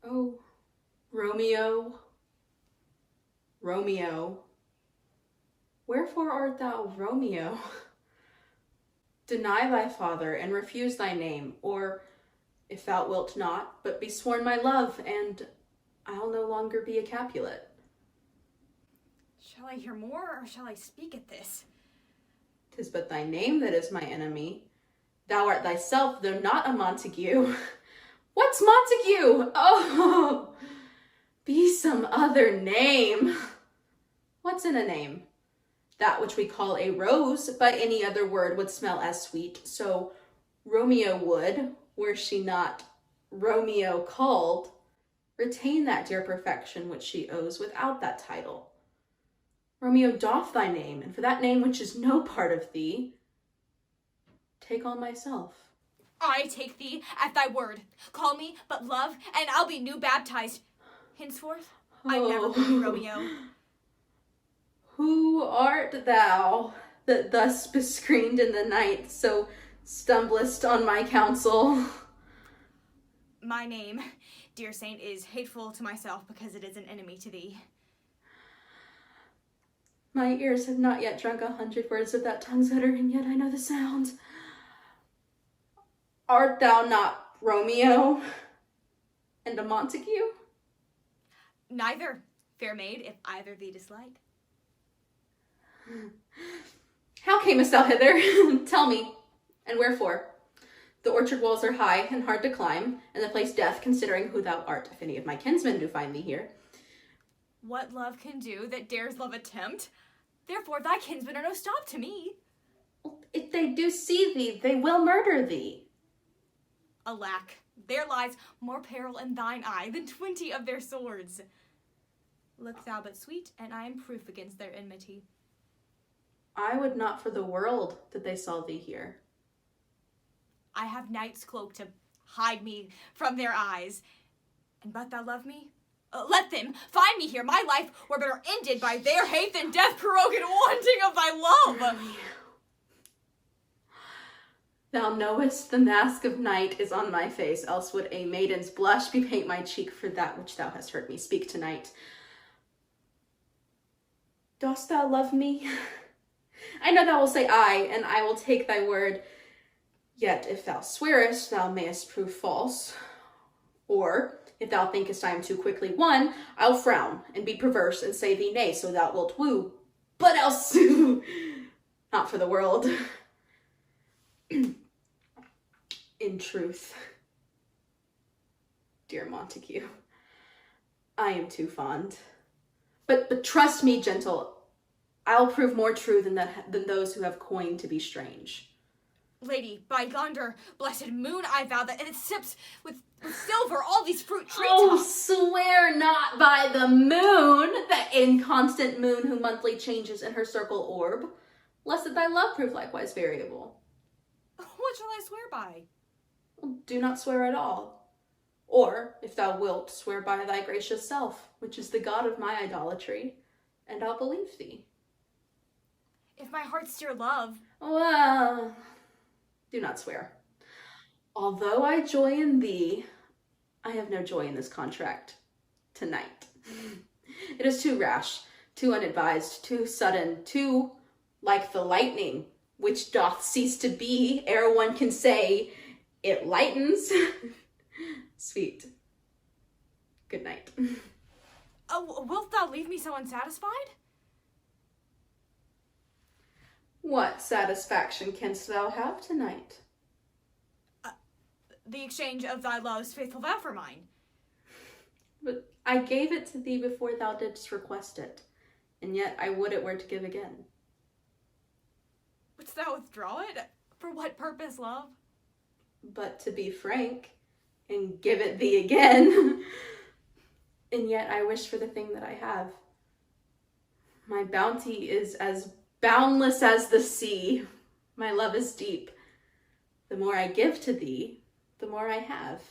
Oh, Romeo, Romeo, wherefore art thou Romeo? Deny thy father, and refuse thy name, or, if thou wilt not, but be sworn my love, and I'll no longer be a Capulet. Shall I hear more, or shall I speak at this? 'Tis but thy name that is my enemy. Thou art thyself, though not a Montague. What's Montague? Oh, be some other name. What's in a name? That which we call a rose, by any other word would smell as sweet. So Romeo would, were she not Romeo called, retain that dear perfection which she owes without that title. Romeo, doff thy name, and for that name which is no part of thee, take on myself. I take thee at thy word. Call me but love, and I'll be new baptized. Henceforth, I never will be Romeo. Who art thou that thus bescreened in the night so stumblest on my counsel? My name, dear saint, is hateful to myself because it is an enemy to thee. My ears have not yet drunk 100 words of that tongue's uttering, yet I know the sound. Art thou not Romeo and a Montague? Neither, fair maid, if either thee dislike. How camest thou hither? Tell me, and wherefore? The orchard walls are high and hard to climb, and the place death, considering who thou art, if any of my kinsmen do find thee here. What love can do that dares love attempt? Therefore thy kinsmen are no stop to me. If they do see thee, they will murder thee. Alack, there lies more peril in thine eye than 20 of their swords. Look thou but sweet, and I am proof against their enmity. I would not for the world that they saw thee here. I have night's cloak to hide me from their eyes. And but thou love me? Let them find me here. My life were better ended by their hate than death prorogued wanting of thy love. Thou knowest the mask of night is on my face, else would a maiden's blush bepaint my cheek for that which thou hast heard me speak tonight. Dost thou love me? I know thou wilt say aye, and I will take thy word. Yet if thou swearest, thou mayest prove false. Or, if thou thinkest I am too quickly won, I'll frown and be perverse and say thee nay, so thou wilt woo. But else, not for the world. In truth, dear Montague, I am too fond. But trust me, gentle, I'll prove more true than those who have coined to be strange. Lady, by yonder blessed moon, I vow that it sips with silver all these fruit treetops. Oh, swear not by the moon, that inconstant moon who monthly changes in her circle orb, lest that thy love prove likewise variable. What shall I swear by? Well, do not swear at all. Or, if thou wilt, swear by thy gracious self, which is the god of my idolatry, and I'll believe thee. If my heart's dear love. Well, do not swear. Although I joy in thee, I have no joy in this contract tonight. It is too rash, too unadvised, too sudden, too like the lightning, which doth cease to be ere one can say it lightens. Sweet. Good night. Oh, wilt thou leave me so unsatisfied? What satisfaction canst thou have tonight? The exchange of thy love's faithful vow for mine. But I gave it to thee before thou didst request it, and yet I would it were to give again. Wouldst thou withdraw it? For what purpose, love? But to be frank, and give it thee again. And yet I wish for the thing that I have. My bounty is as boundless as the sea. My love is deep. The more I give to thee, the more I have.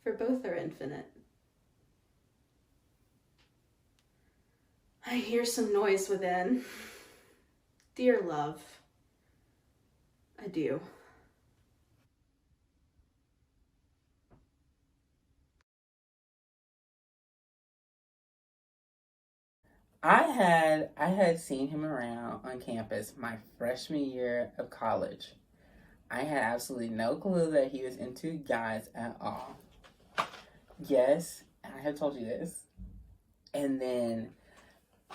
For both are infinite. I hear some noise within. Dear love, adieu. I had seen him around on campus my freshman year of college. I had absolutely no clue that he was into guys at all. Yes, I have told you this. And then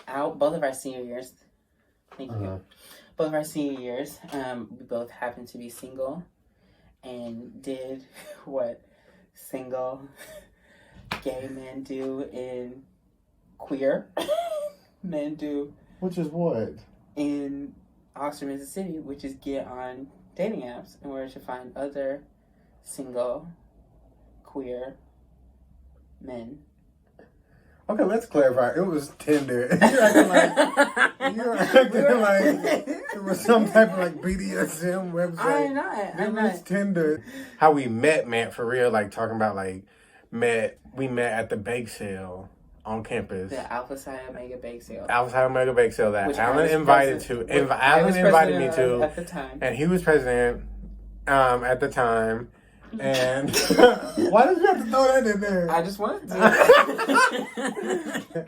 both of our senior years, thank you. Both of our senior years, we both happened to be single and did what single gay men do in queer men do. Which is what? In Oxford, Mississippi, which is get on dating apps in order to find other single queer men. Okay, let's clarify. It was Tinder. You're acting like it was some type of like BDSM website. I'm not. It was Tinder. How we met for real, like talking about like we met at the bake sale on campus. The Alpha Psi Omega bake sale. Alpha Psi Omega bake sale that Which Alan invited to. Alan invited me to at the time. And he was president at the time. And why did you have to throw that in there? I just wanted to.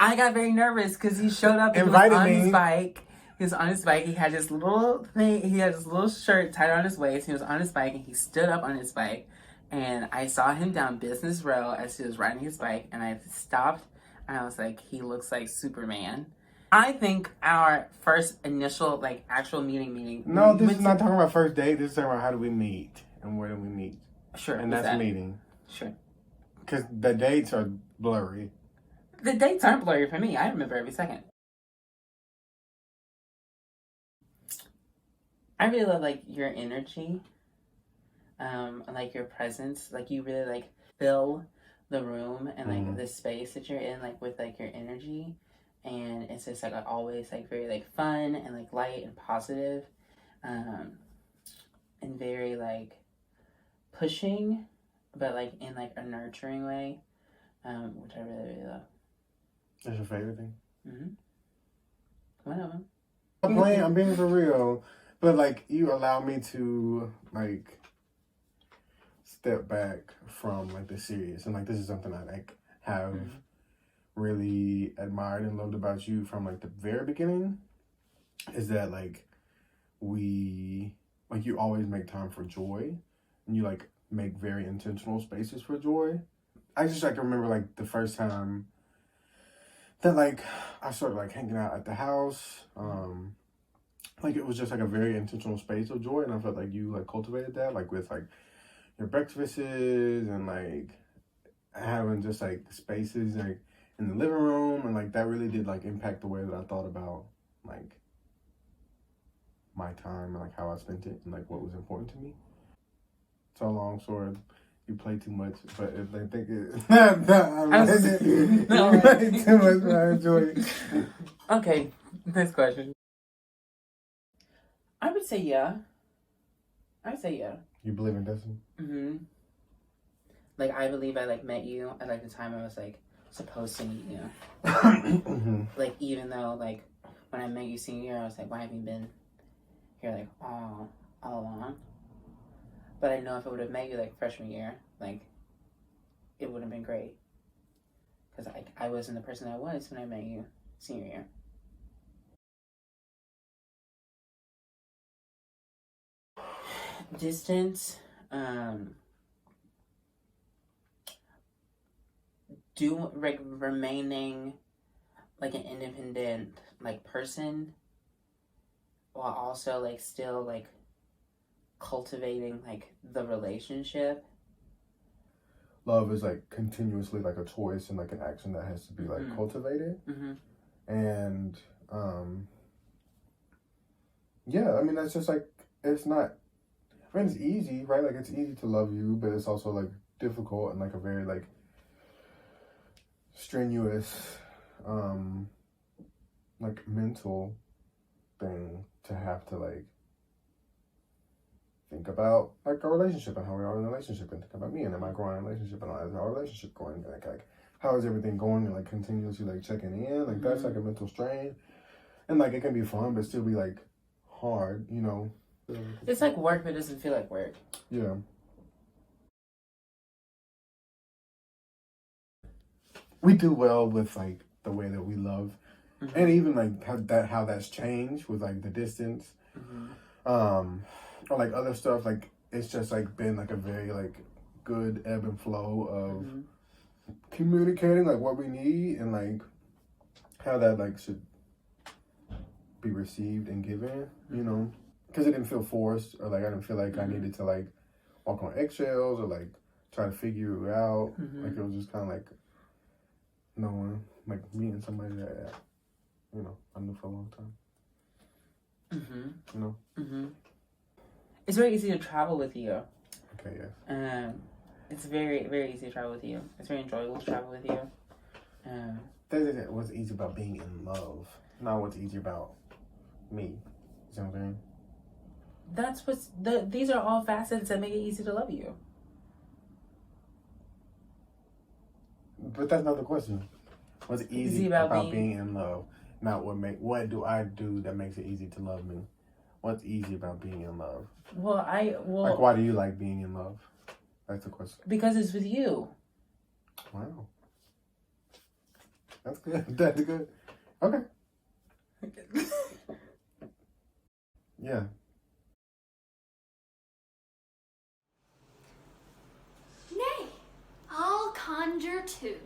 I got very nervous because he showed up and Invited he was on me. his bike. He was on his bike. He had this little thing. He had this little shirt tied on his waist. He was on his bike and he stood up on his bike. And I saw him down Business Row as he was riding his bike. And I stopped and I was like, he looks like Superman. I think our first initial like actual meeting. No, this is not talking about first date. This is talking about how do we meet and where do we meet. Sure. And that's meeting. Sure. Because the dates are blurry. The dates aren't blurry for me. I remember every second. I really love like your energy, and like your presence. Like you really like fill the room and like the space that you're in, like with like your energy, and it's just like always like very like fun and like light and positive, and very like pushing, but like in like a nurturing way, which I really really love. That's your favorite thing? One of them. I'm being for real. But like you allow me to like step back from like the serious, and like this is something I like have really admired and loved about you from like the very beginning, is that like you always make time for joy, and you like make very intentional spaces for joy. I just like remember like the first time that like I started like hanging out at the house, like it was just like a very intentional space of joy, and I felt like you like cultivated that like with like your breakfasts and like having just like spaces like in the living room, and like that really did like impact the way that I thought about like my time and like how I spent it and like what was important to me. So long sword. You play too much, but I think it. I play too much, but I enjoy it. Okay, next question. I would say yeah. You believe in destiny? Like I believe I like met you at like the time I was like supposed to meet you. Like even though like when I met you senior year, I was like, why haven't you been here like all along? But I know if I would have met you like freshman year, like it would have been great. Because I wasn't the person I was when I met you senior year. Distance, remaining like an independent like person while also like still like cultivating like the relationship. Love is like continuously like a choice and like an action that has to be like cultivated. And yeah, I mean that's just like it's not. I mean, it's easy, right? Like, it's easy to love you, but it's also, like, difficult and, like, a very, like, strenuous, like, mental thing to have to, like, think about, like, a relationship and how we are in a relationship, and think about me and am I growing in a relationship and how is our relationship going? Like, how is everything going? And, like, continuously, like, checking in. Like, that's, like, a mental strain. And, like, it can be fun, but still be, like, hard, you know? It's like work, but it doesn't feel like work. Yeah. We do well with like the way that we love And even like how that's changed with like the distance, or like other stuff. Like it's just like been like a very like good ebb and flow of communicating like what we need and like how that like should be received and given. You know, because it didn't feel forced, or like I didn't feel like I needed to like walk on eggshells or like try to figure it out. Like it was just kind of like knowing, like meeting somebody that, you know, I knew for a long time. You know? It's very easy to travel with you. Okay, yes. It's very, very easy to travel with you. It's very enjoyable to travel with you. What's easy about being in love, not what's easy about me. You see what I'm saying? That's these are all facets that make it easy to love you. But that's not the question. What's easy about being in love? Not what do I do that makes it easy to love me? What's easy about being in love? Like, why do you like being in love? That's the question. Because it's with you. Wow. That's good. That's good. Okay. Yeah. Nay, I'll conjure two.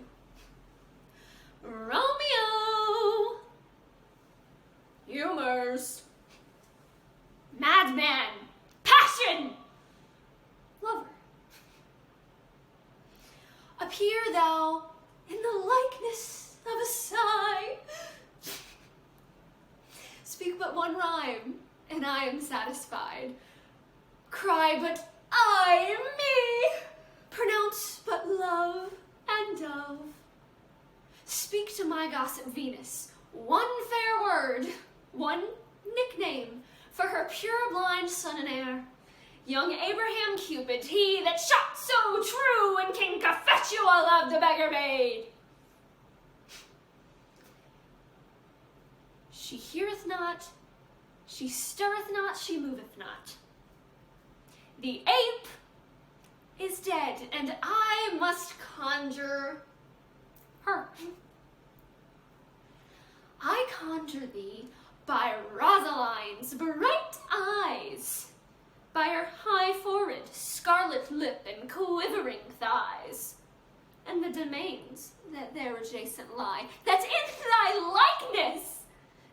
Romeo! Humors. Madman! Passion! Lover. Appear thou in the likeness of a sigh. Speak but one rhyme, and I am satisfied. Cry but I, me! Pronounce but love and dove. Speak to my gossip Venus, one fair word, one nickname, for her pure blind son and heir. Young Abraham Cupid, he that shot so true in King Cophetua of the beggar maid. She heareth not, she stirreth not, she moveth not. The ape is dead, and I must conjure her. I conjure thee by Rosaline's bright eyes, by her high forehead, scarlet lip, and quivering thighs, and the domains that there adjacent lie, that in thy likeness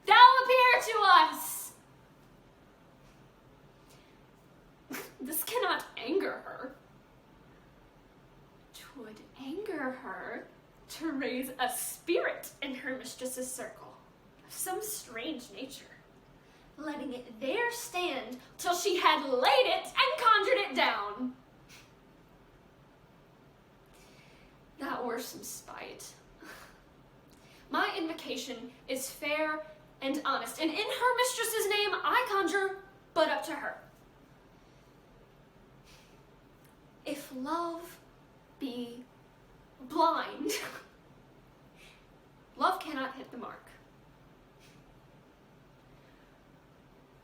thou appear to us. This cannot anger her. 'Twould anger her to raise a spirit in her mistress's circle of some strange nature, letting it there stand till she had laid it and conjured it down. That were some spite. My invocation is fair and honest, and in her mistress's name I conjure but up to her. If love be blind, love cannot hit the mark.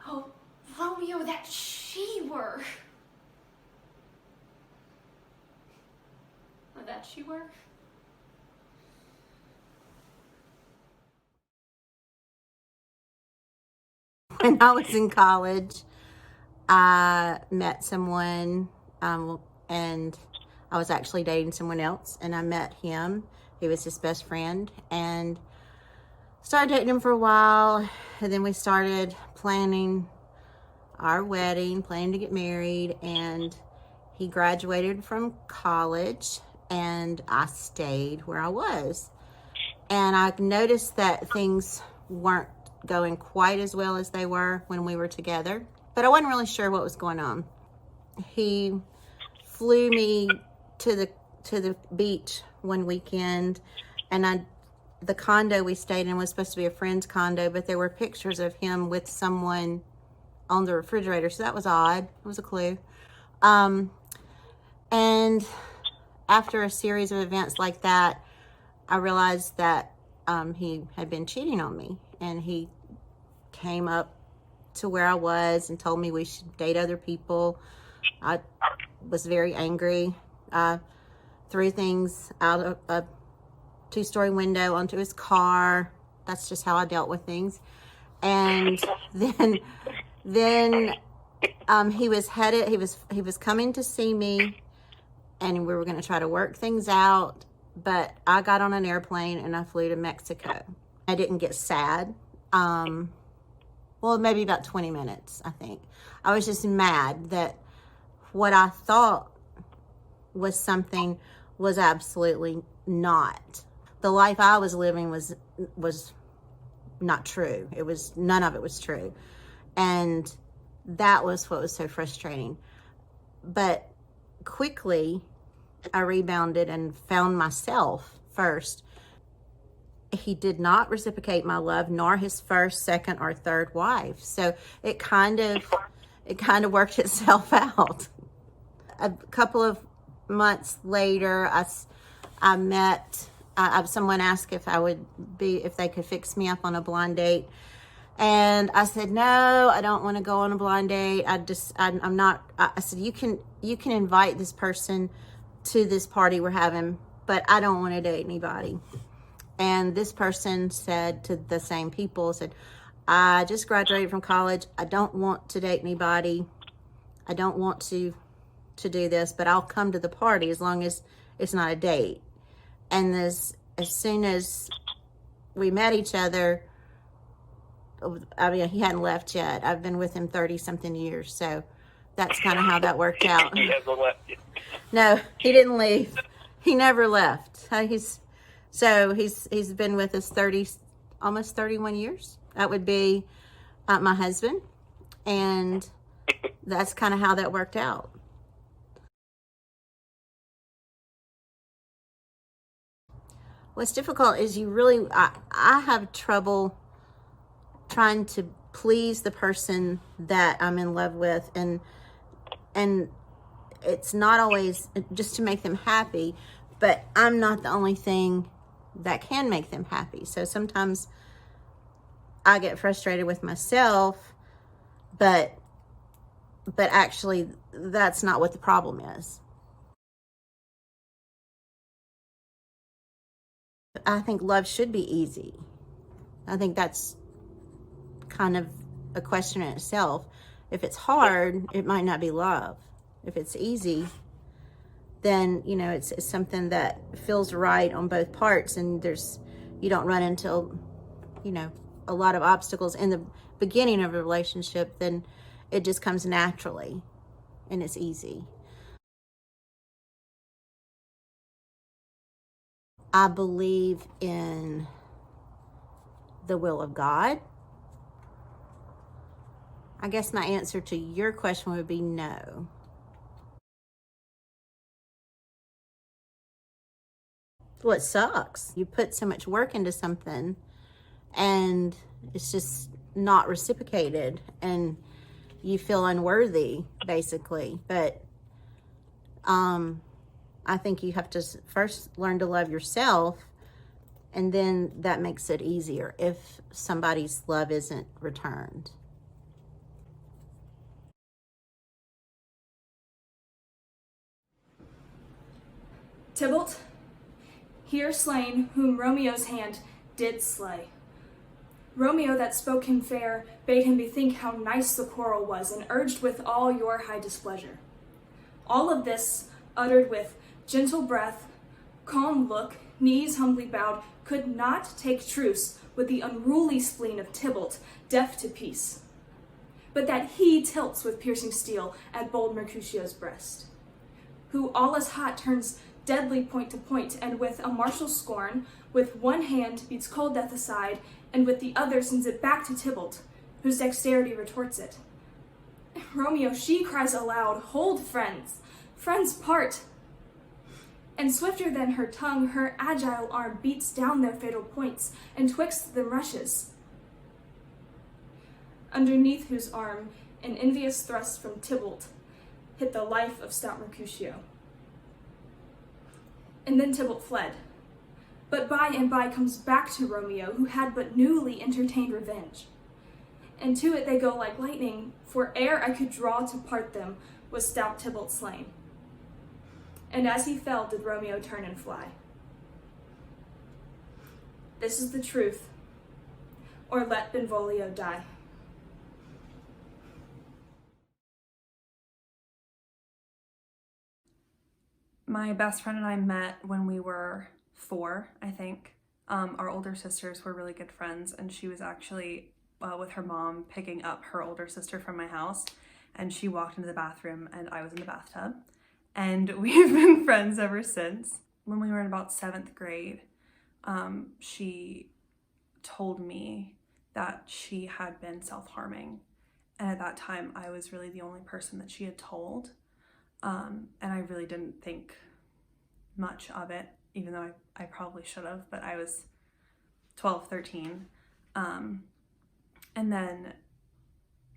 Oh, Romeo, that she were. Oh, that she were? When I was in college, I met someone, and I was actually dating someone else, and I met him. He was his best friend, and started dating him for a while, and then we started planning our wedding, planning to get married, and he graduated from college, and I stayed where I was. And I noticed that things weren't going quite as well as they were when we were together, but I wasn't really sure what was going on. He flew me to the beach one weekend, and the condo we stayed in was supposed to be a friend's condo, but there were pictures of him with someone on the refrigerator, so that was odd. It was a clue. And after a series of events like that, I realized that he had been cheating on me, and he came up to where I was and told me we should date other people. I was very angry. I threw things out of a two-story window onto his car, That's just how I dealt with things. And then he was coming to see me, and we were going to try to work things out, but I got on an airplane and I flew to Mexico. I didn't get sad. Well, maybe about 20 minutes, I think. I was just mad that what I thought was something was absolutely not. The life I was living was not true. None of it was true. And that was what was so frustrating. But quickly, I rebounded and found myself first. He did not reciprocate my love, nor his first, second, or third wife. So it kind of worked itself out. A couple of months later, I met someone asked if they could fix me up on a blind date. And I said, no, I don't want to go on a blind date. I'm not. I said, you can invite this person to this party we're having, but I don't want to date anybody. And this person said to the same people, said, I just graduated from college. I don't want to date anybody. I don't want to do this, but I'll come to the party as long as it's not a date. And as soon as we met each other, I mean, he hadn't left yet. I've been with him 30-something years, so that's kind of how that worked out. He hasn't left yet. No, he didn't leave. He never left. He's been with us almost 31 years. That would be my husband, and that's kind of how that worked out. What's difficult is I have trouble trying to please the person that I'm in love with, and it's not always just to make them happy, but I'm not the only thing that can make them happy. So sometimes I get frustrated with myself, but actually that's not what the problem is. I think love should be easy. I think that's kind of a question in itself. If it's hard, it might not be love. If it's easy, then, it's something that feels right on both parts, and you don't run into, a lot of obstacles in the beginning of a relationship, then it just comes naturally and it's easy. I believe in the will of God. I guess my answer to your question would be no. Well, it sucks. You put so much work into something and it's just not reciprocated and you feel unworthy, basically. But I think you have to first learn to love yourself, and then that makes it easier if somebody's love isn't returned. Tybalt, here slain whom Romeo's hand did slay. Romeo that spoke him fair bade him bethink how nice the quarrel was, and urged with all your high displeasure. All of this, uttered with gentle breath, calm look, knees humbly bowed, could not take truce with the unruly spleen of Tybalt, deaf to peace. But that he tilts with piercing steel at bold Mercutio's breast, who all as hot turns deadly point to point, and with a martial scorn, with one hand beats cold death aside, and with the other sends it back to Tybalt, whose dexterity retorts it. Romeo, she cries aloud, hold friends, friends part. And swifter than her tongue, her agile arm beats down their fatal points, and twixt them rushes. Underneath whose arm, an envious thrust from Tybalt hit the life of stout Mercutio. And then Tybalt fled, but by and by comes back to Romeo, who had but newly entertained revenge. And to it they go like lightning, for ere I could draw to part them, was stout Tybalt slain. And as he fell, did Romeo turn and fly. This is the truth, or let Benvolio die. My best friend and I met when we were 4, I think. Our older sisters were really good friends, and she was actually with her mom picking up her older sister from my house, and she walked into the bathroom and I was in the bathtub. And we've been friends ever since. When we were in about 7th grade, she told me that she had been self-harming. And at that time, I was really the only person that she had told. And I really didn't think much of it, even though I probably should have, but I was 12, 13. And then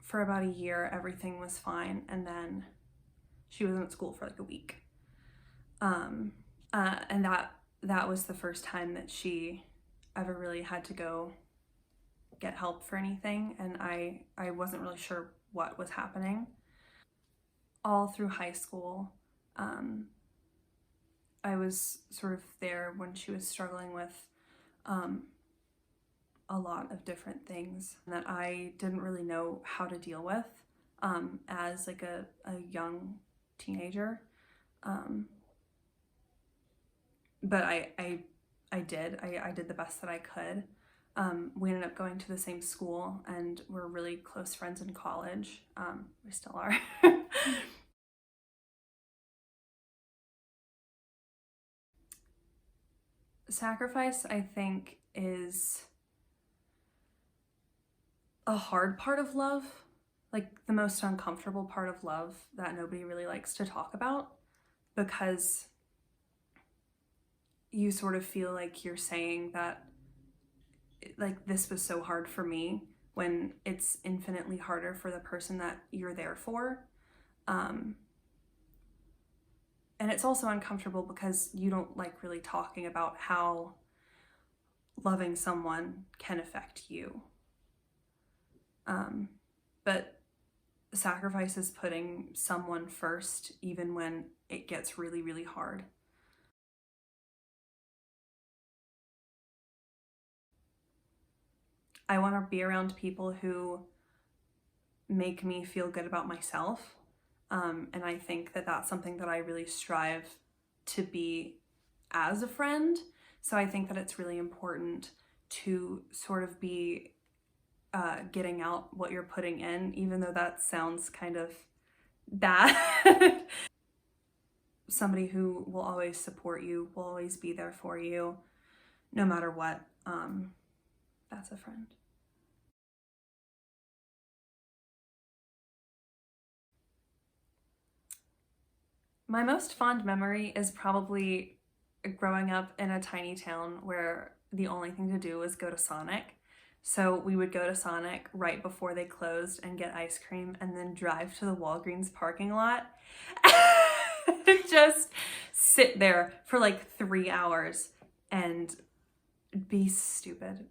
for about a year, everything was fine. And then she wasn't at school for like a week. And that was the first time that she ever really had to go get help for anything. And I wasn't really sure what was happening. All through high school, I was sort of there when she was struggling with a lot of different things that I didn't really know how to deal with as like a young teenager. But I did the best that I could. We ended up going to the same school and we're really close friends in college. We still are. Sacrifice, I think, is a hard part of love, like the most uncomfortable part of love that nobody really likes to talk about, because you sort of feel like you're saying that, like, this was so hard for me, when it's infinitely harder for the person that you're there for. And it's also uncomfortable because you don't like really talking about how loving someone can affect you. But sacrifice is putting someone first, even when it gets really, really hard. I want to be around people who make me feel good about myself. And I think that that's something that I really strive to be as a friend. So I think that it's really important to sort of be getting out what you're putting in, even though that sounds kind of bad. Somebody who will always support you, will always be there for you, no matter what. That's a friend. My most fond memory is probably growing up in a tiny town where the only thing to do was go to Sonic. So we would go to Sonic right before they closed and get ice cream, and then drive to the Walgreens parking lot and just sit there for like 3 hours and be stupid.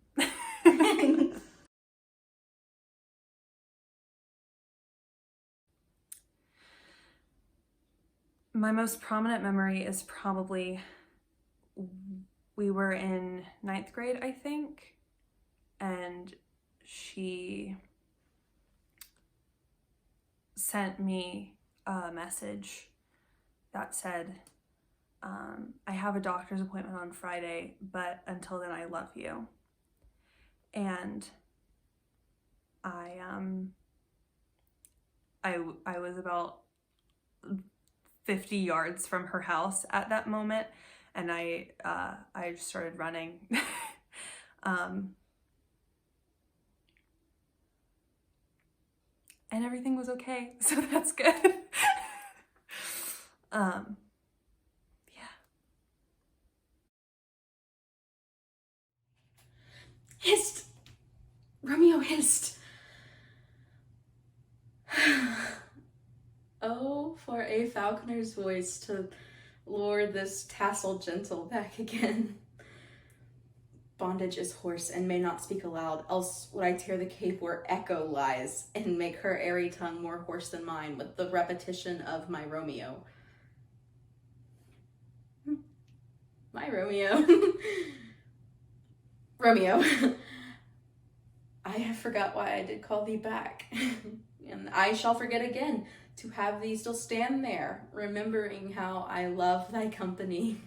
My most prominent memory is probably, we were in 9th grade, I think, and she sent me a message that said, I have a doctor's appointment on Friday, but until then I love you. And I was about 50 yards from her house at that moment, and I just started running. And everything was okay, so that's good. Yeah. Hist! Romeo, hist! Oh, for a falconer's voice to lure this tassel gentle back again. Bondage is hoarse and may not speak aloud, else would I tear the cape where echo lies, and make her airy tongue more hoarse than mine with the repetition of my Romeo. My Romeo. Romeo. I forgot why I did call thee back. And I shall forget again to have thee still stand there, remembering how I love thy company.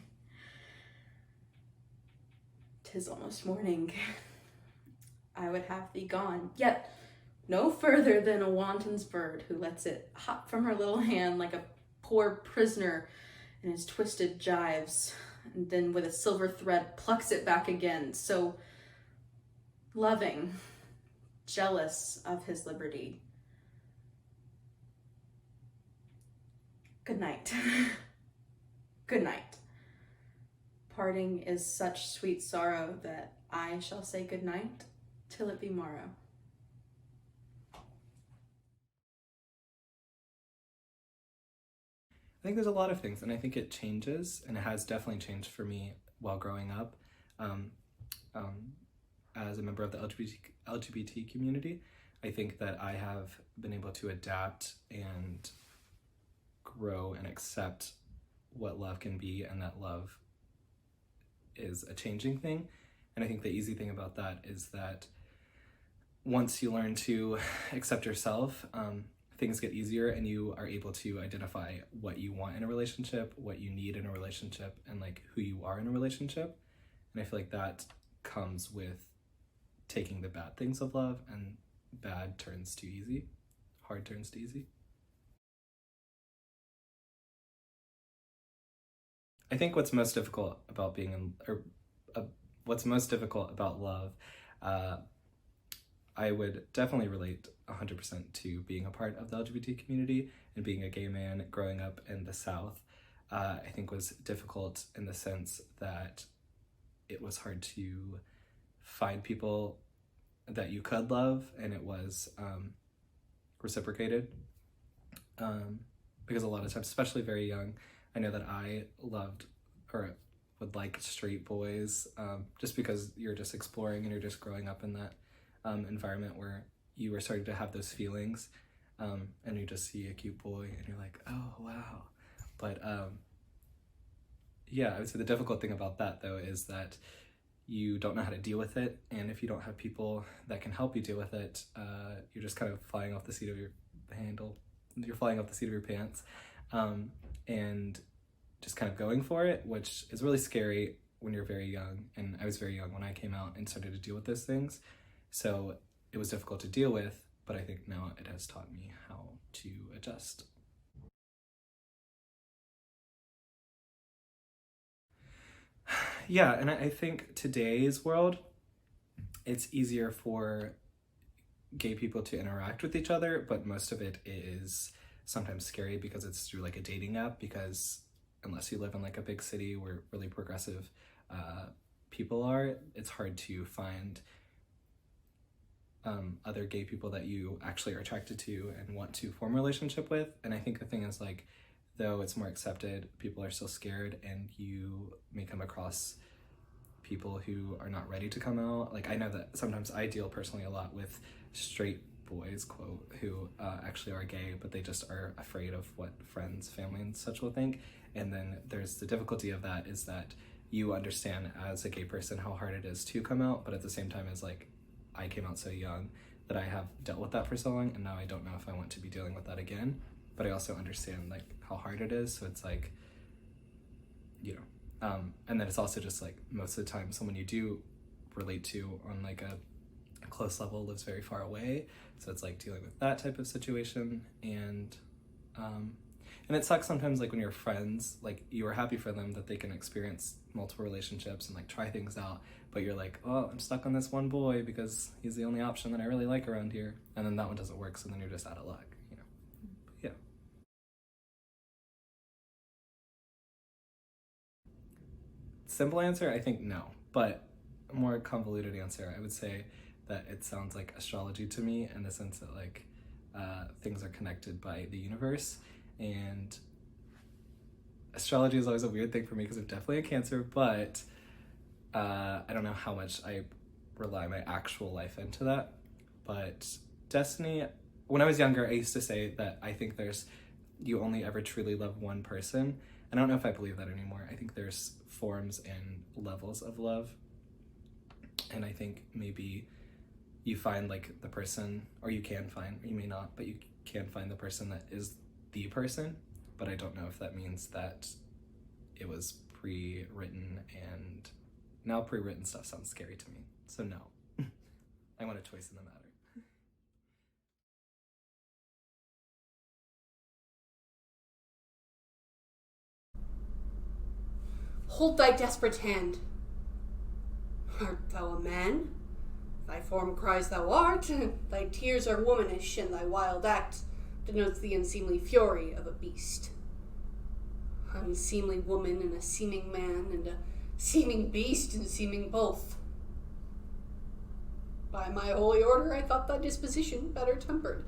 'Tis almost morning. I would have thee gone, yet no further than a wanton's bird who lets it hop from her little hand like a poor prisoner in his twisted gyves, and then with a silver thread plucks it back again, so loving, jealous of his liberty. Good night. Good night. Parting is such sweet sorrow that I shall say good night till it be morrow. I think there's a lot of things, and I think it changes, and it has definitely changed for me while growing up. As a member of the LGBT community, I think that I have been able to adapt and grow and accept what love can be, and that love is a changing thing. And I think the easy thing about that is that once you learn to accept yourself, things get easier, and you are able to identify what you want in a relationship, what you need in a relationship, and like who you are in a relationship. And I feel like that comes with taking the bad things of love, and bad turns to easy, hard turns to easy. I think what's most difficult about what's most difficult about love, I would definitely relate 100% to being a part of the LGBT community and being a gay man growing up in the South. I think was difficult in the sense that it was hard to find people that you could love, and it was reciprocated. Because a lot of times, especially very young, I know that I loved or would like straight boys, just because you're just exploring and you're just growing up in that environment where you were starting to have those feelings, and you just see a cute boy and you're like, oh wow. But yeah, I would say the difficult thing about that though is that you don't know how to deal with it, and if you don't have people that can help you deal with it, you're just kind of flying off the seat of you're flying off the seat of your pants, and just kind of going for it, which is really scary when you're very young. And I was very young when I came out and started to deal with those things, so it was difficult to deal with, but I think now it has taught me how to adjust. Yeah, and I think today's world, it's easier for gay people to interact with each other, but most of it is sometimes scary because it's through like a dating app, because unless you live in like a big city where really progressive people are, it's hard to find other gay people that you actually are attracted to and want to form a relationship with. And I think the thing is, like, though it's more accepted, people are still scared, and you may come across people who are not ready to come out. Like, I know that sometimes I deal personally a lot with straight boys, quote, who actually are gay, but they just are afraid of what friends, family, and such will think. And then there's the difficulty of that, is that you understand as a gay person how hard it is to come out, but at the same time, as like, I came out so young that I have dealt with that for so long, and now I don't know if I want to be dealing with that again. But I also understand like how hard it is, so it's like, you know, and then it's also just like most of the time someone you do relate to on like a close level lives very far away, so it's like dealing with that type of situation. And it sucks sometimes, like when you're friends, like you are happy for them that they can experience multiple relationships and like try things out, but you're like, oh, I'm stuck on this one boy because he's the only option that I really like around here, and then that one doesn't work, so then you're just out of luck, you know. But yeah. Simple answer, I think no, but a more convoluted answer, I would say that it sounds like astrology to me, in the sense that like things are connected by the universe. And astrology is always a weird thing for me because I'm definitely a Cancer, but I don't know how much I rely my actual life into that. But destiny, when I was younger, I used to say that I think you only ever truly love one person. And I don't know if I believe that anymore. I think there's forms and levels of love. And I think maybe you find like the person, or you can find, you may not, but you can find the person that is the person. But I don't know if that means that it was pre-written, and now pre-written stuff sounds scary to me. So no, I want a choice in the matter. Hold thy desperate hand. Art thou a man? Thy form cries thou art, thy tears are womanish, and thy wild act denotes the unseemly fury of a beast. Unseemly woman and a seeming man, and a seeming beast and seeming both. By my holy order, I thought thy disposition better tempered.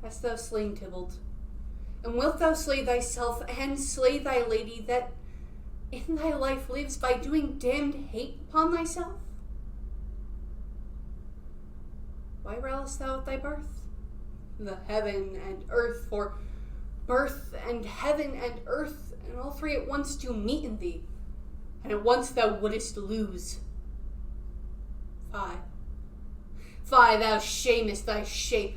Hast thou slain Tybalt? And wilt thou slay thyself and slay thy lady that in thy life lives by doing damned hate upon thyself? Why railest thou at thy birth? The heaven and earth, for birth and heaven and earth, and all three at once do meet in thee, and at once thou wouldest lose. Fie, fie, thou shamest thy shape,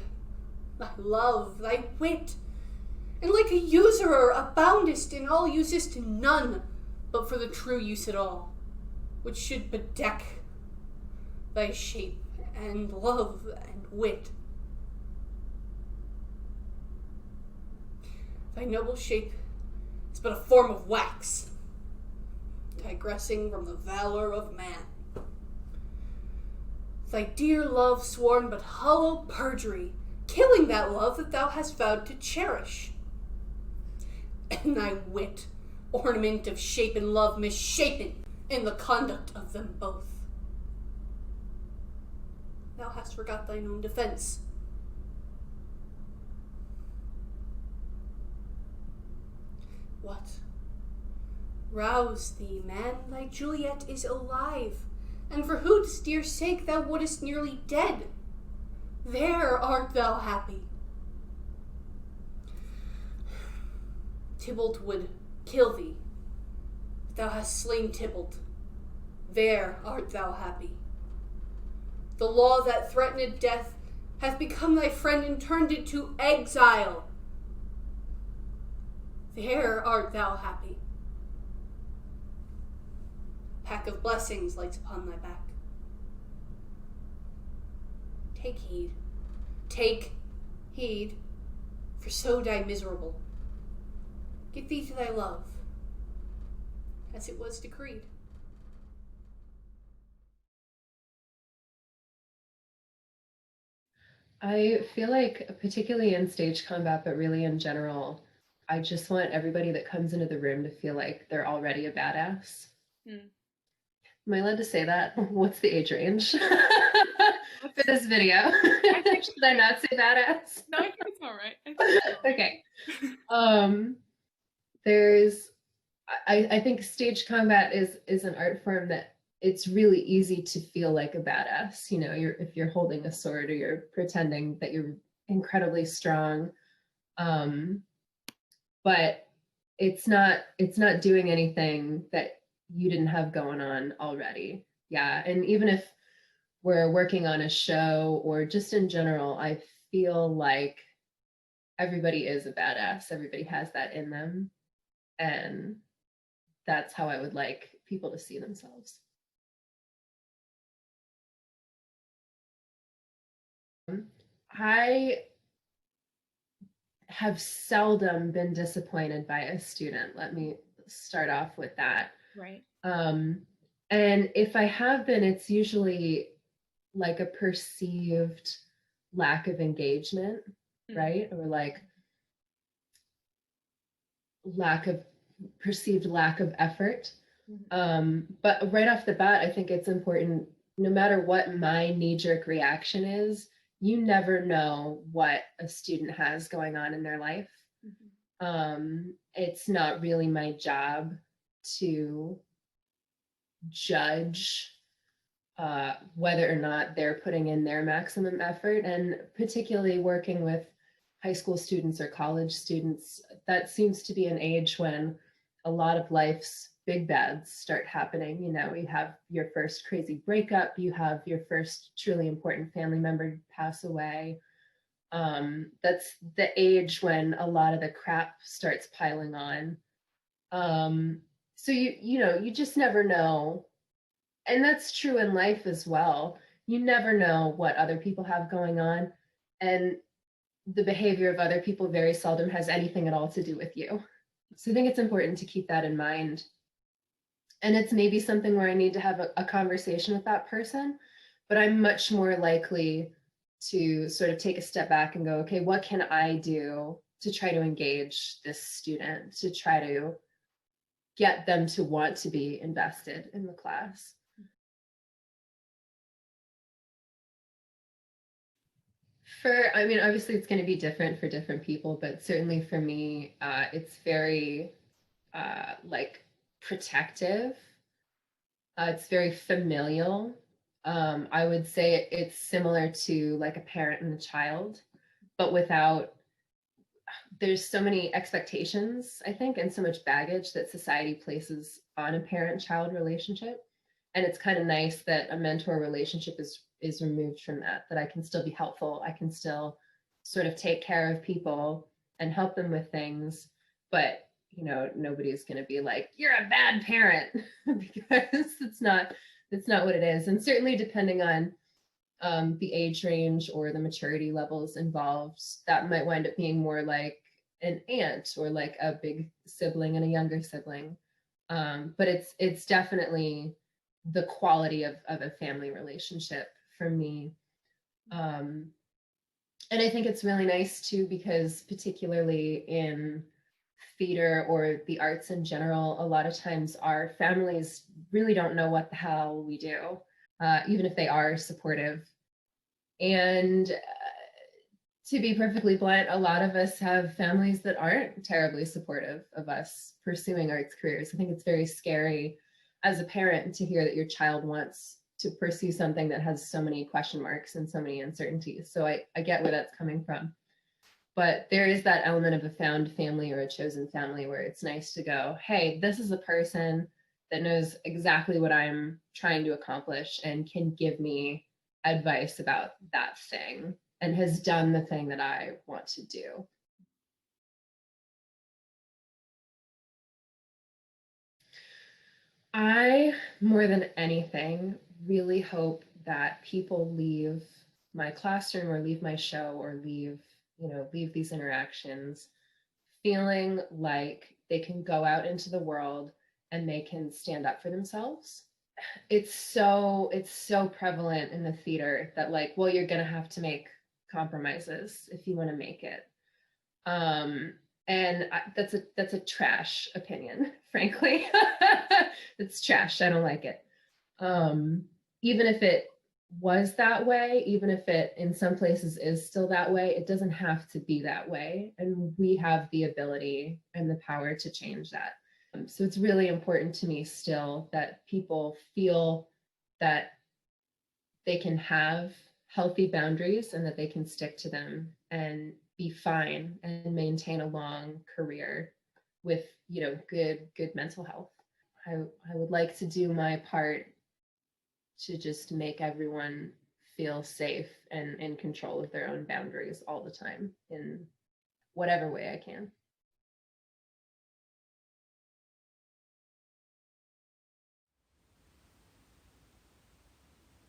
thy love, thy wit, and like a usurer aboundest in all usest in none, but for the true use at all, which should bedeck thy shape and love and wit. Thy noble shape is but a form of wax, digressing from the valor of man. Thy dear love sworn but hollow perjury, killing that love that thou hast vowed to cherish. And thy wit, ornament of shape and love misshapen in the conduct of them both. Thou hast forgot thine own defense. What? Rouse thee, man, thy Juliet is alive, and for whose dear sake thou wouldest nearly dead. There art thou happy. Tybalt would kill thee, but thou hast slain Tybalt. There art thou happy. The law that threatened death hath become thy friend and turned it to exile. There art thou happy. Pack of blessings lights upon thy back. Take heed, for so die miserable. Get thee to thy love, as it was decreed. I feel like, particularly in stage combat, but really in general, I just want everybody that comes into the room to feel like they're already a badass. Am I allowed to say that? What's the age range for this video? Should I not say badass? No, I think it's all right. Okay. I think stage combat is an art form that it's really easy to feel like a badass. You know, if you're holding a sword or you're pretending that you're incredibly strong, but it's not doing anything that you didn't have going on already. Yeah, and even if we're working on a show or just in general, I feel like everybody is a badass. Everybody has that in them, and that's how I would like people to see themselves. I have seldom been disappointed by a student. Let me start off with that. Right. And if I have been, it's usually like a perceived lack of engagement, right? Or like perceived lack of effort. But right off the bat, I think it's important, no matter what my knee-jerk reaction is, you never know what a student has going on in their life. It's not really my job to judge whether or not they're putting in their maximum effort, and particularly working with high school students or college students, that seems to be an age when a lot of life's big bads start happening. You know, you have your first crazy breakup, you have your first truly important family member pass away. That's the age when a lot of the crap starts piling on. So you know, you just never know. And that's true in life as well. You never know what other people have going on. And the behavior of other people very seldom has anything at all to do with you. So I think it's important to keep that in mind. And it's maybe something where I need to have a conversation with that person, but I'm much more likely to sort of take a step back and go, okay, what can I do to try to engage this student, to try to get them to want to be invested in the class? I mean, obviously it's going to be different for different people, but certainly for me, it's very like protective. It's very familial. I would say it's similar to like a parent and a child, but without, there's so many expectations, I think, and so much baggage that society places on a parent-child relationship. And it's kind of nice that a mentor relationship is removed from that, that I can still be helpful. I can still sort of take care of people and help them with things, but you know, nobody's going to be like, you're a bad parent, because it's not what it is. And certainly depending on the age range or the maturity levels involved, that might wind up being more like an aunt or like a big sibling and a younger sibling. But it's definitely the quality of a family relationship for me. And I think it's really nice too, because particularly in theater or the arts in general, a lot of times our families really don't know what the hell we do, even if they are supportive. And to be perfectly blunt, a lot of us have families that aren't terribly supportive of us pursuing arts careers. I think it's very scary as a parent to hear that your child wants to pursue something that has so many question marks and so many uncertainties. So I get where that's coming from. But there is that element of a found family or a chosen family where it's nice to go, hey, this is a person that knows exactly what I'm trying to accomplish and can give me advice about that thing and has done the thing that I want to do. I, more than anything, really hope that people leave my classroom or leave my show or leave these interactions feeling like they can go out into the world and they can stand up for themselves. It's so prevalent in the theater that like, well, you're gonna have to make compromises if you want to make it. And that's a trash opinion, frankly. It's trash. I don't like it. Even if it was that way, even if it in some places is still that way, it doesn't have to be that way. And we have the ability and the power to change that. So it's really important to me still that people feel that they can have healthy boundaries and that they can stick to them and be fine and maintain a long career with, you know, good mental health. I would like to do my part to just make everyone feel safe and in control of their own boundaries all the time in whatever way I can.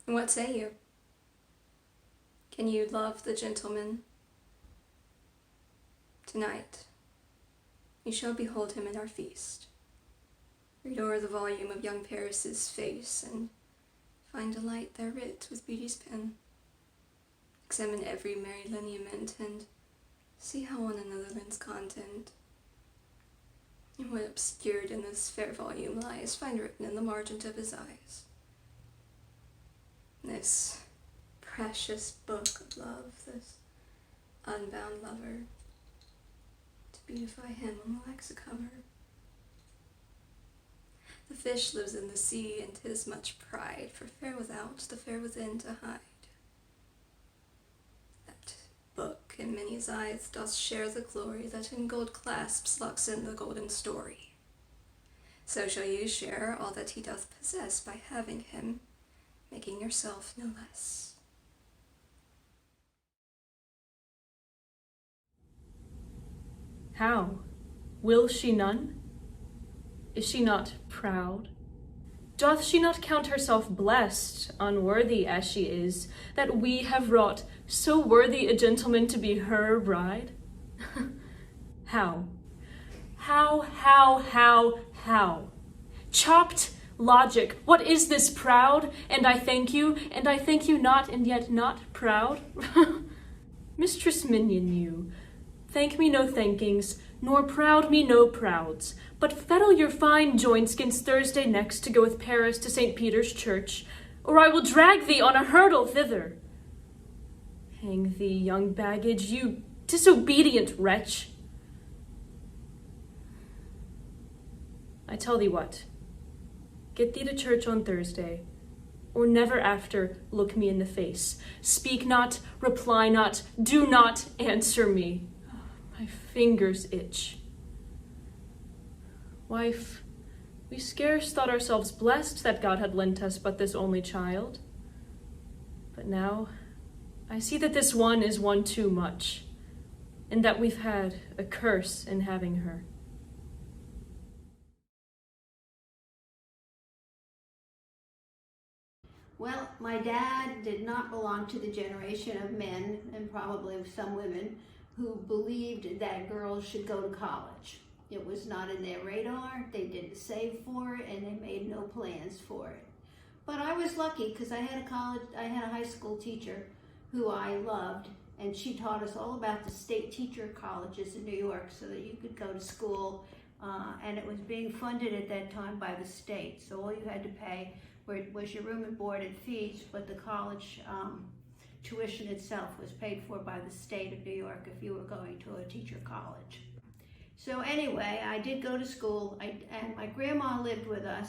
What say you? Can you love the gentleman? Tonight, you shall behold him at our feast. Read o'er the volume of young Paris's face, and find delight there writ with beauty's pen. Examine every merry lineament, and see how one another lends content. And what obscured in this fair volume lies, find written in the margent of his eyes. This precious book of love, this unbound lover, to beautify him on the wax cover. The fish lives in the sea, and 'tis much pride, for fair without, the fair within to hide. That book in many's eyes doth share the glory that in gold clasps locks in the golden story. So shall you share all that he doth possess by having him, making yourself no less. How? Will she none? Is she not proud? Doth she not count herself blessed, unworthy as she is, that we have wrought so worthy a gentleman to be her bride? How? How? Chopped logic, what is this proud? And I thank you not, and yet not proud? Mistress Minion, you, thank me no thankings, nor proud me no prouds, but fettle your fine joints 'gainst Thursday next to go with Paris to St. Peter's Church, or I will drag thee on a hurdle thither. Hang thee, young baggage, you disobedient wretch. I tell thee what, get thee to church on Thursday, or never after look me in the face. Speak not, reply not, do not answer me. My fingers itch. Wife, we scarce thought ourselves blessed that God had lent us but this only child. But now I see that this one is one too much, and that we've had a curse in having her. Well, my dad did not belong to the generation of men, and probably some women, who believed that girls should go to college. It was not in their radar, they didn't save for it, and they made no plans for it. But I was lucky because I had a high school teacher who I loved, and she taught us all about the state teacher colleges in New York so that you could go to school, and it was being funded at that time by the state. So all you had to pay was your room and board and fees, but the college tuition itself was paid for by the state of New York if you were going to a teacher college. So anyway, I did go to school, and my grandma lived with us,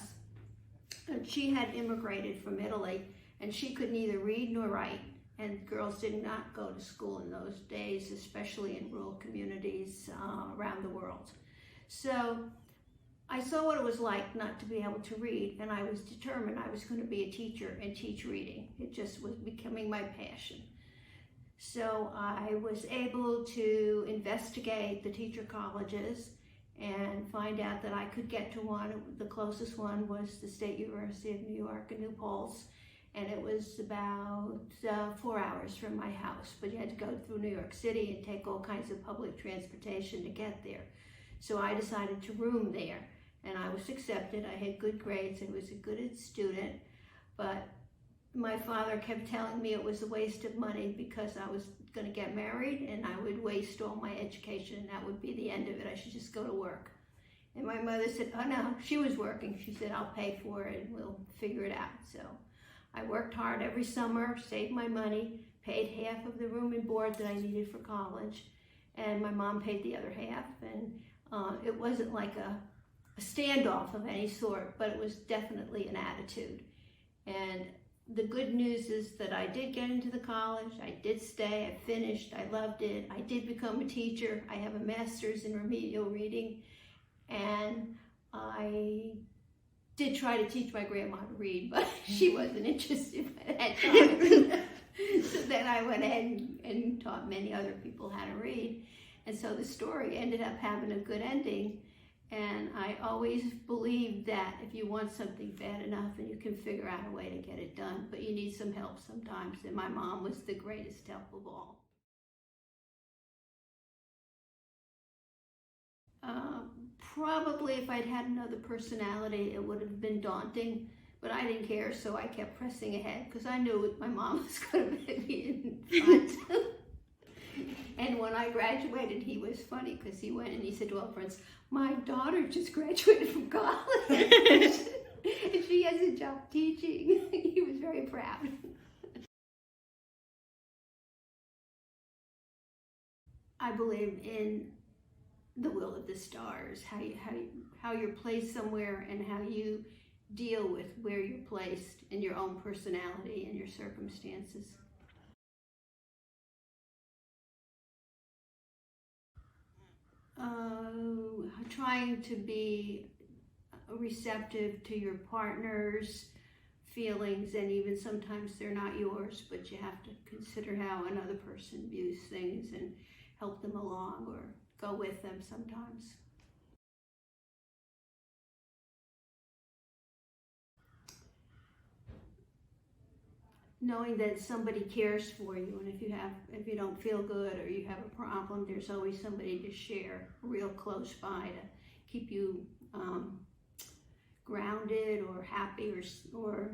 and she had immigrated from Italy, and she could neither read nor write, and girls did not go to school in those days, especially in rural communities around the world. So I saw what it was like not to be able to read, and I was determined I was going to be a teacher and teach reading. It just was becoming my passion. So I was able to investigate the teacher colleges and find out that I could get to one. The closest one was the State University of New York in New Paltz, and it was about 4 hours from my house, but you had to go through New York City and take all kinds of public transportation to get there. So I decided to room there, and I was accepted. I had good grades. I was a good student, but my father kept telling me it was a waste of money because I was going to get married and I would waste all my education, and that would be the end of it. I should just go to work. And my mother said, oh no, she was working. She said, I'll pay for it and we'll figure it out. So I worked hard every summer, saved my money, paid half of the room and board that I needed for college, and my mom paid the other half. And it wasn't like a standoff of any sort, but it was definitely an attitude. And the good news is that I did get into the college, I did stay, I finished, I loved it, I did become a teacher, I have a master's in remedial reading, and I did try to teach my grandma to read, but she wasn't interested by that time. So then I went ahead and taught many other people how to read, and so the story ended up having a good ending. And I always believed that if you want something bad enough, and you can figure out a way to get it done, but you need some help sometimes, and my mom was the greatest help of all. Probably if I'd had another personality, it would have been daunting, but I didn't care, so I kept pressing ahead because I knew my mom was going to be in front. And when I graduated, he was funny because he went and he said to all friends, my daughter just graduated from college and she has a job teaching. He was very proud. I believe in the will of the stars, how you're placed somewhere and how you deal with where you're placed in your own personality and your circumstances. Trying to be receptive to your partner's feelings, and even sometimes they're not yours, but you have to consider how another person views things and help them along or go with them sometimes. Knowing that somebody cares for you, and if you don't feel good or you have a problem, there's always somebody to share real close by to keep you grounded or happy or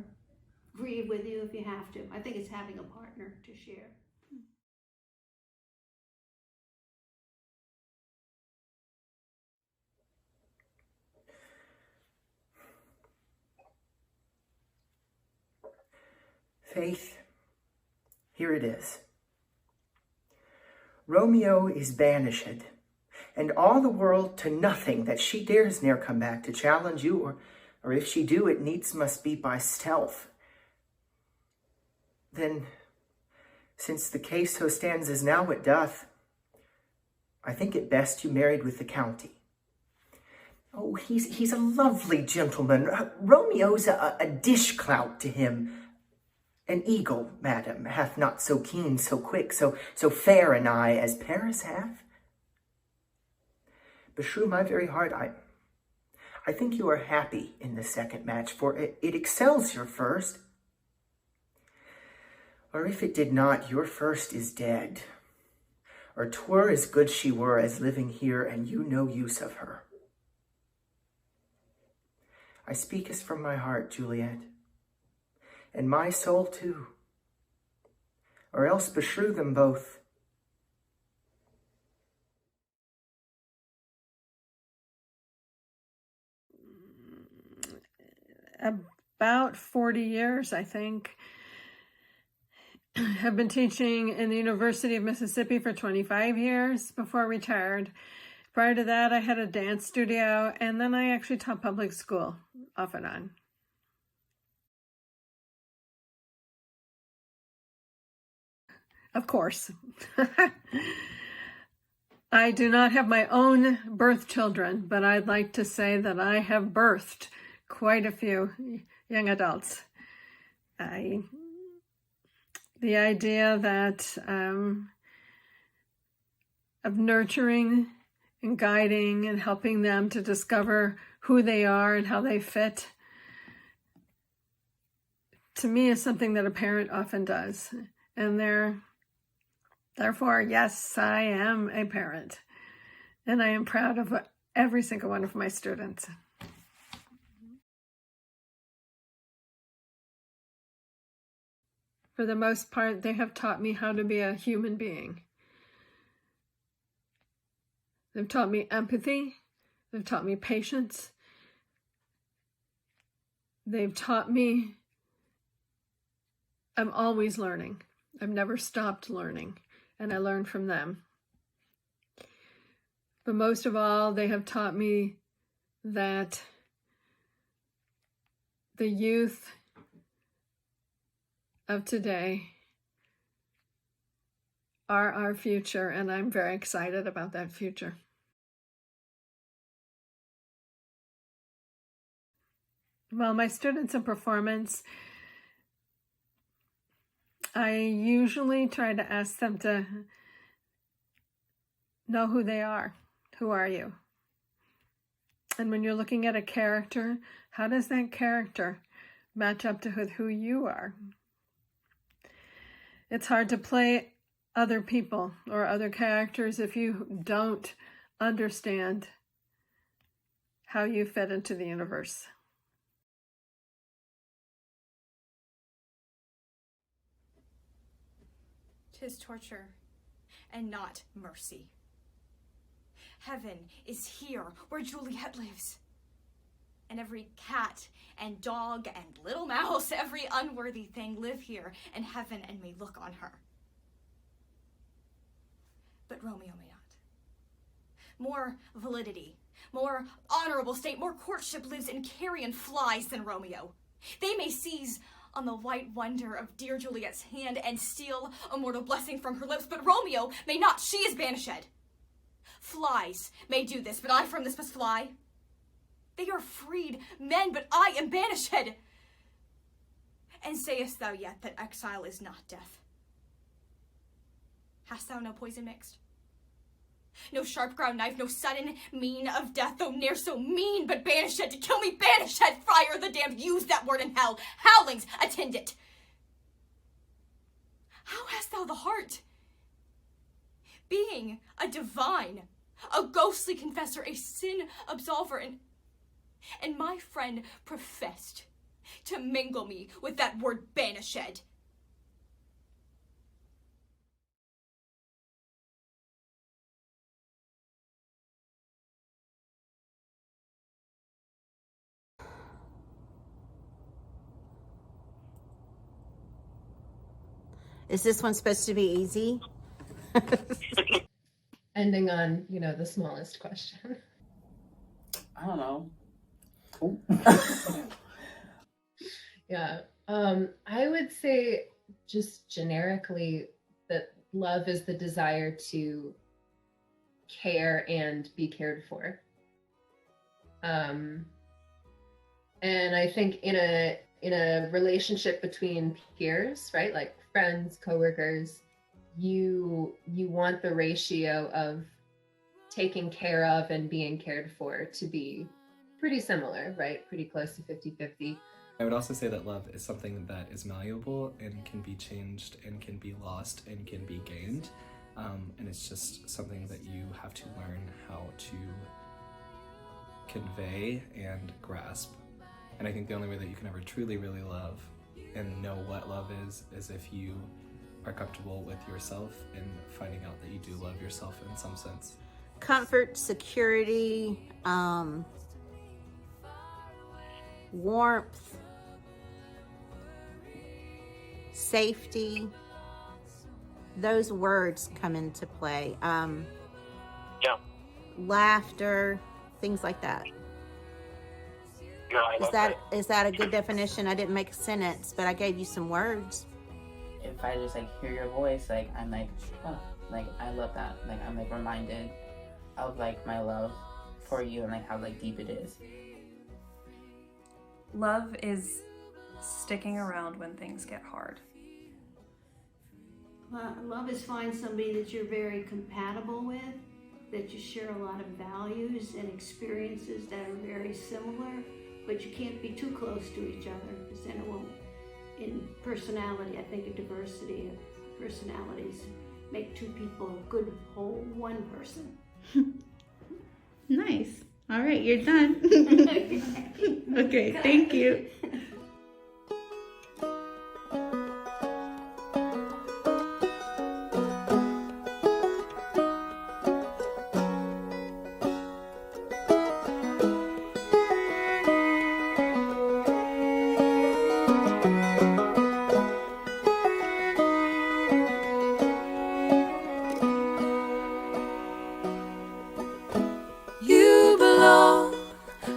grieve with you if you have to. I think it's having a partner to share. Faith, here it is. Romeo is banished, and all the world to nothing that she dares ne'er come back to challenge you, or if she do, it needs must be by stealth. Then, since the case so stands as now it doth, I think it best you married with the county. Oh, he's a lovely gentleman. Romeo's a dish-clout to him. An eagle, madam, hath not so keen, so quick, so fair an eye as Paris hath. Beshrew my very heart, I think you are happy in the second match, for it excels your first. Or if it did not, your first is dead. Or 'twere as good she were as living here, and you no use of her. I speak as from my heart, Juliet, and my soul too, or else beshrew them both. About 40 years, I think. I've been teaching in the University of Mississippi for 25 years before I retired. Prior to that, I had a dance studio, and then I actually taught public school off and on. Of course. I do not have my own birth children, but I'd like to say that I have birthed quite a few young adults. The idea that of nurturing and guiding and helping them to discover who they are and how they fit, to me, is something that a parent often does. And therefore, yes, I am a parent. And I am proud of every single one of my students. For the most part, they have taught me how to be a human being. They've taught me empathy. They've taught me patience. They've taught me I'm always learning. I've never stopped learning, and I learn from them. But most of all, they have taught me that the youth of today are our future, and I'm very excited about that future. Well, my students in performance, I usually try to ask them to know who they are. Who are you? And when you're looking at a character, how does that character match up to who you are? It's hard to play other people or other characters if you don't understand how you fit into the universe. "'Tis torture and not mercy. Heaven is here where Juliet lives. And every cat and dog and little mouse, every unworthy thing live here in heaven and may look on her. But Romeo may not. More validity, more honorable state, more courtship lives in carrion flies than Romeo. They may seize on the white wonder of dear Juliet's hand and steal a mortal blessing from her lips, but Romeo may not. She is banished. Flies may do this, but I from this must fly. They are freed men, but I am banished. And sayest thou yet that exile is not death? Hast thou no poison mixed? No sharp ground knife, no sudden mean of death, though ne'er so mean, but banished to kill me, banished, friar the damned, use that word in hell, howlings attend it. How hast thou the heart? Being a divine, a ghostly confessor, a sin absolver, and my friend professed to mingle me with that word banished. Is this one supposed to be easy? Ending on, the smallest question. I don't know. Yeah. I would say just generically that love is the desire to care and be cared for. And I think in a relationship between peers, right? Like friends, coworkers, you want the ratio of taking care of and being cared for to be pretty similar, right? Pretty close to 50-50. I would also say that love is something that is malleable and can be changed and can be lost and can be gained. And it's just something that you have to learn how to convey and grasp. And I think the only way that you can ever truly, really love and know what love is if you are comfortable with yourself and finding out that you do love yourself in some sense. Comfort, security, warmth, safety. Those words come into play. Yeah. Laughter, things like that. Yeah, I love Is that a good definition? I didn't make a sentence, but I gave you some words. If I just hear your voice, I'm oh, I love that. I'm reminded of my love for you and how deep it is. Love is sticking around when things get hard. Love is find somebody that you're very compatible with, that you share a lot of values and experiences that are very similar, but you can't be too close to each other because then it won't. In personality, I think a diversity of personalities make two people a good whole one person. Nice. All right, you're done. Okay, thank you.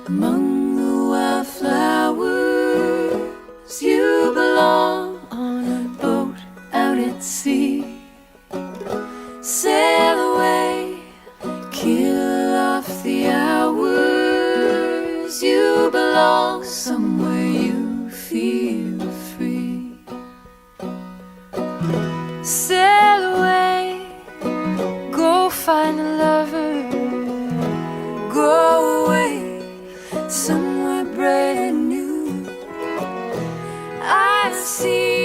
Among the wildflowers, you belong on a boat out at sea. Sail away, kill off the hours. You belong somewhere you feel free. Sail away, go find a lover. Go away somewhere brand new. I see